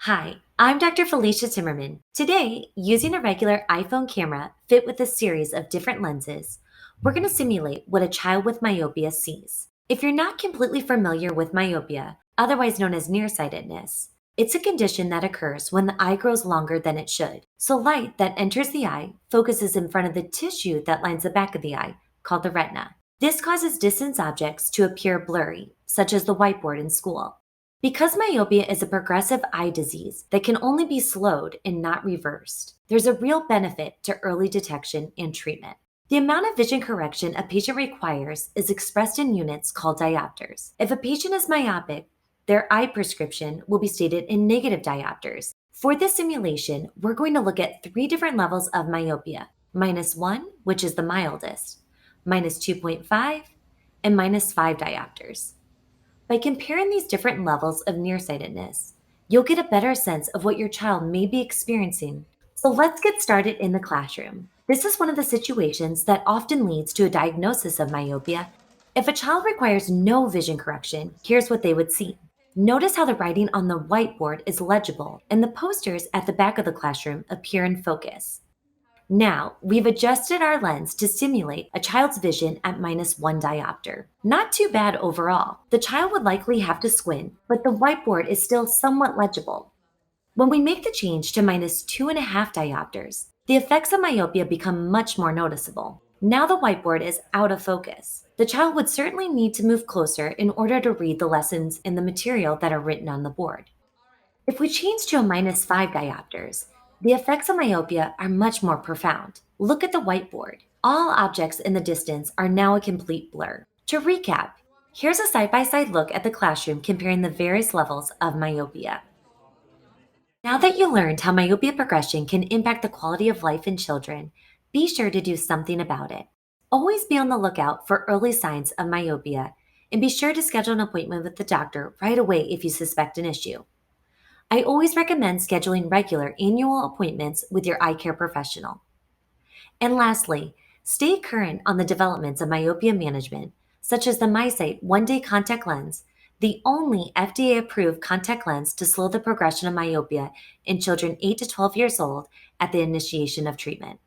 Hi, I'm Dr. Felicia Timmerman. Today, using a regular iPhone camera fit with a series of different lenses, we're going to simulate what a child with myopia sees. If you're not completely familiar with myopia, otherwise known as nearsightedness, it's a condition that occurs when the eye grows longer than it should. So light that enters the eye focuses in front of the tissue that lines the back of the eye, called the retina. This causes distant objects to appear blurry, such as the whiteboard in school. Because myopia is a progressive eye disease that can only be slowed and not reversed, there's a real benefit to early detection and treatment. The amount of vision correction a patient requires is expressed in units called diopters. If a patient is myopic, their eye prescription will be stated in negative diopters. For this simulation, we're going to look at three different levels of myopia: -1, which is the mildest, -2.5, and -5 diopters. By comparing these different levels of nearsightedness, you'll get a better sense of what your child may be experiencing. So let's get started in the classroom. This is one of the situations that often leads to a diagnosis of myopia. If a child requires no vision correction, here's what they would see. Notice how the writing on the whiteboard is legible and the posters at the back of the classroom appear in focus. Now, we've adjusted our lens to simulate a child's vision at -1 diopter. Not too bad overall. The child would likely have to squint, but the whiteboard is still somewhat legible. When we make the change to -2.5 diopters, the effects of myopia become much more noticeable. Now the whiteboard is out of focus. The child would certainly need to move closer in order to read the lessons in the material that are written on the board. If we change to a -5 diopters, the effects of myopia are much more profound. Look at the whiteboard. All objects in the distance are now a complete blur. To recap, here's a side-by-side look at the classroom comparing the various levels of myopia. Now that you learned how myopia progression can impact the quality of life in children, be sure to do something about it. Always be on the lookout for early signs of myopia, and be sure to schedule an appointment with the doctor right away if you suspect an issue. I always recommend scheduling regular annual appointments with your eye care professional. And lastly, stay current on the developments of myopia management, such as the MySight one-day contact lens, the only FDA-approved contact lens to slow the progression of myopia in children 8 to 12 years old at the initiation of treatment.